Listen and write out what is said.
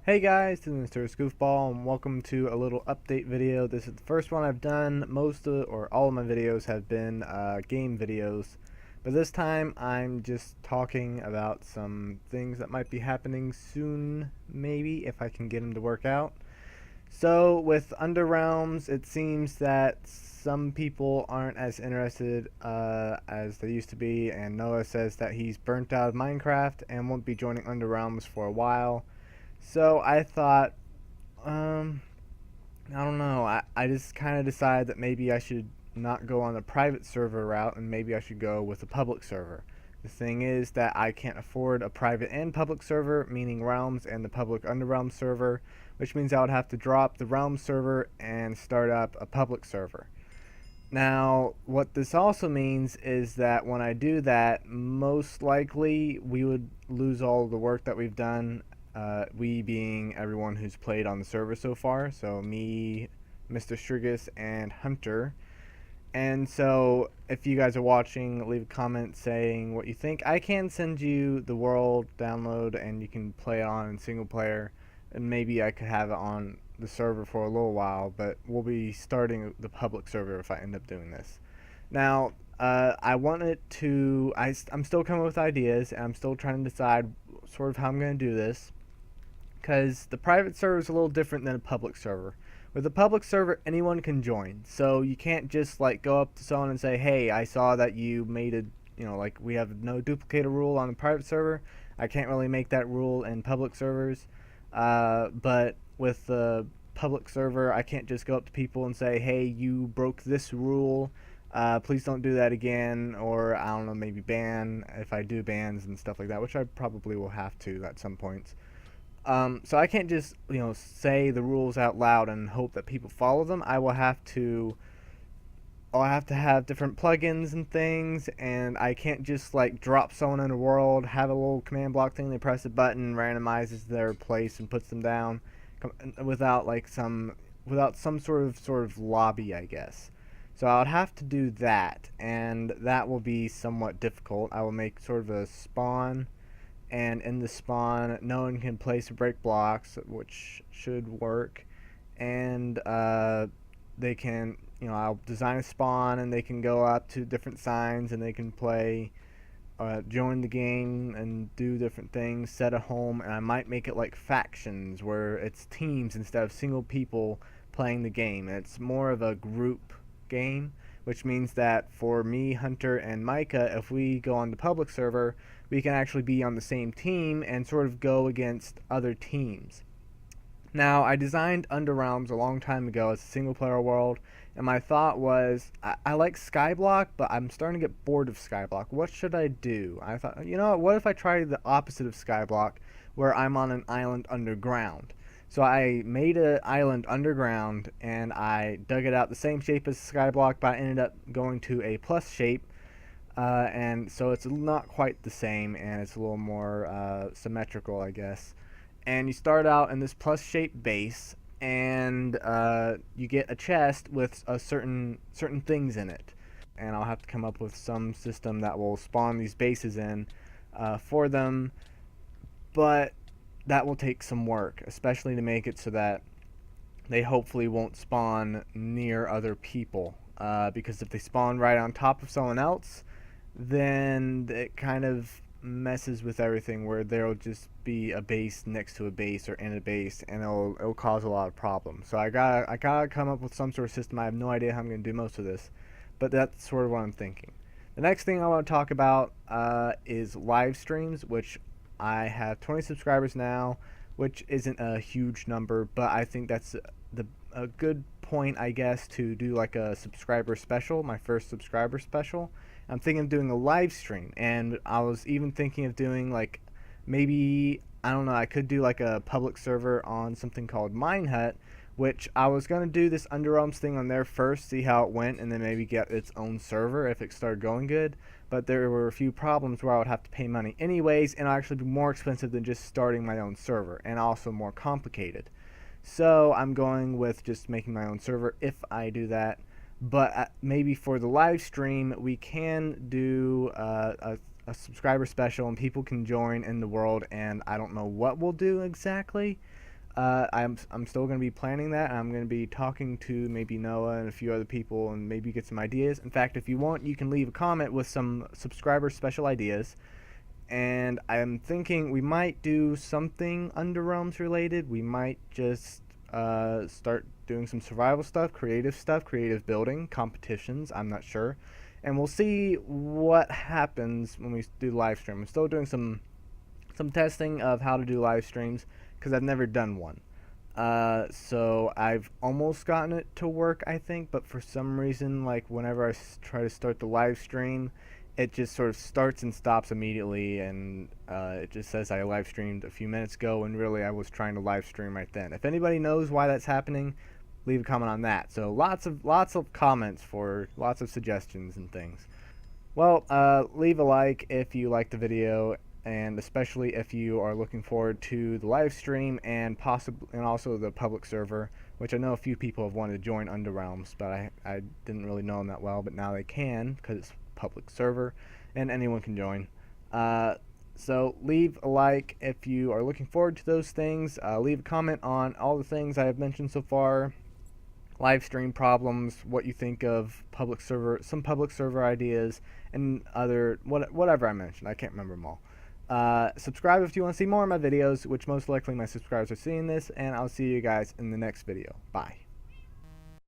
Hey guys, this is MysteriousGoofBall and welcome to a little update video. This is the first one I've done. Most of, or all of my videos have been game videos, but this time I'm just talking about some things that might be happening soon, maybe, if I can get them to work out. So with Underrealms, it seems that some people aren't as interested as they used to be, and Noah says that he's burnt out of Minecraft and won't be joining Underrealms for a while. So I thought, um, I don't know. I just kind of decided that maybe I should not go on the private server route and maybe I should go with a public server. The thing is that I can't afford a private and public server, meaning Realms and the public Underrealm server, which means I would have to drop the Realm server and start up a public server. Now, what this also means is that when I do that, most likely we would lose all of the work that we've done. We being everyone who's played on the server so far. So me, Mr. Strigus, and Hunter. And so, if you guys are watching, leave a comment saying what you think. I can send you the world download and you can play it on in single player. And maybe I could have it on the server for a little while, but we'll be starting the public server if I end up doing this. Now, I wanted to. I'm still coming with ideas, and I'm still trying to decide sort of how I'm going to do this. Because the private server is a little different than a public server. With a public server, anyone can join, so you can't just like go up to someone and say, "Hey, I saw that you made a, like we have no duplicator rule on the private server. I can't really make that rule in public servers." But with the public server, I can't just go up to people and say, "Hey, you broke this rule. Please don't do that again," or I don't know, maybe ban if I do bans and stuff like that, which I probably will have to at some points. So I can't just say the rules out loud and hope that people follow them. I'll have to have different plugins and things, and I can't just like drop someone in a world, have a little command block thing, they press a button, randomizes their place and puts them down, without some sort of lobby, I guess. So I'll have to do that, and that will be somewhat difficult. I will make sort of a spawn, and in the spawn no one can place break blocks, which should work. And they can, I'll design a spawn and they can go up to different signs and they can play, join the game and do different things, set a home. And I might make it like factions where it's teams instead of single people playing the game, and it's more of a group game, which means that for me, Hunter, and Micah, if we go on the public server, we can actually be on the same team and sort of go against other teams. Now, I designed Underrealms a long time ago as a single player world, and my thought was, I like Skyblock, but I'm starting to get bored of Skyblock. What should I do? I thought, what if I try the opposite of Skyblock, where I'm on an island underground? So I made an island underground, and I dug it out the same shape as Skyblock, but I ended up going to a plus shape, and so it's not quite the same, and it's a little more symmetrical, I guess. And you start out in this plus shaped base, and you get a chest with a certain things in it. And I'll have to come up with some system that will spawn these bases in for them, but that will take some work, especially to make it so that they hopefully won't spawn near other people. Because if they spawn right on top of someone else, then it kind of messes with everything, where there'll just be a base next to a base or in a base, and it'll cause a lot of problems. So I gotta come up with some sort of system. I have no idea how I'm gonna do most of this, but that's sort of what I'm thinking. The next thing I want to talk about is live streams, which I have 20 subscribers now, which isn't a huge number, but I think that's a good point, I guess, to do like a subscriber special, my first subscriber special. I'm thinking of doing a live stream, and I was even thinking of doing like, maybe, I don't know, I could do like a public server on something called Minehut, which I was going to do this Underrealms thing on there first, see how it went, and then maybe get its own server if it started going good. But there were a few problems where I would have to pay money anyways, and it'd actually be more expensive than just starting my own server, and also more complicated. So I'm going with just making my own server if I do that. But maybe for the live stream, we can do a subscriber special, and people can join in the world. And I don't know what we'll do exactly, I'm still going to be planning that. I'm going to be talking to maybe Noah and a few other people and maybe get some ideas. In fact, if you want, you can leave a comment with some subscriber special ideas. And I'm thinking we might do something Underrealms related. We might just start doing some survival stuff, creative building, competitions. I'm not sure. And we'll see what happens when we do live stream. I'm still doing some testing of how to do live streams because I've never done one. So I've almost gotten it to work, I think, but for some reason, like whenever I try to start the live stream, it just sort of starts and stops immediately, and it just says I live streamed a few minutes ago, and really I was trying to live stream right then. If anybody knows why that's happening, leave a comment on that. So lots of comments for lots of suggestions and things. Well, leave a like if you liked the video, and especially if you are looking forward to the live stream and also the public server, which I know a few people have wanted to join Underrealms, but I didn't really know them that well, but now they can because it's public server and anyone can join. So leave a like if you are looking forward to those things. Leave a comment on all the things I have mentioned so far. Live stream problems, what you think of some public server ideas, and whatever I mentioned. I can't remember them all. Subscribe if you want to see more of my videos, which most likely my subscribers are seeing this, and I'll see you guys in the next video. Bye.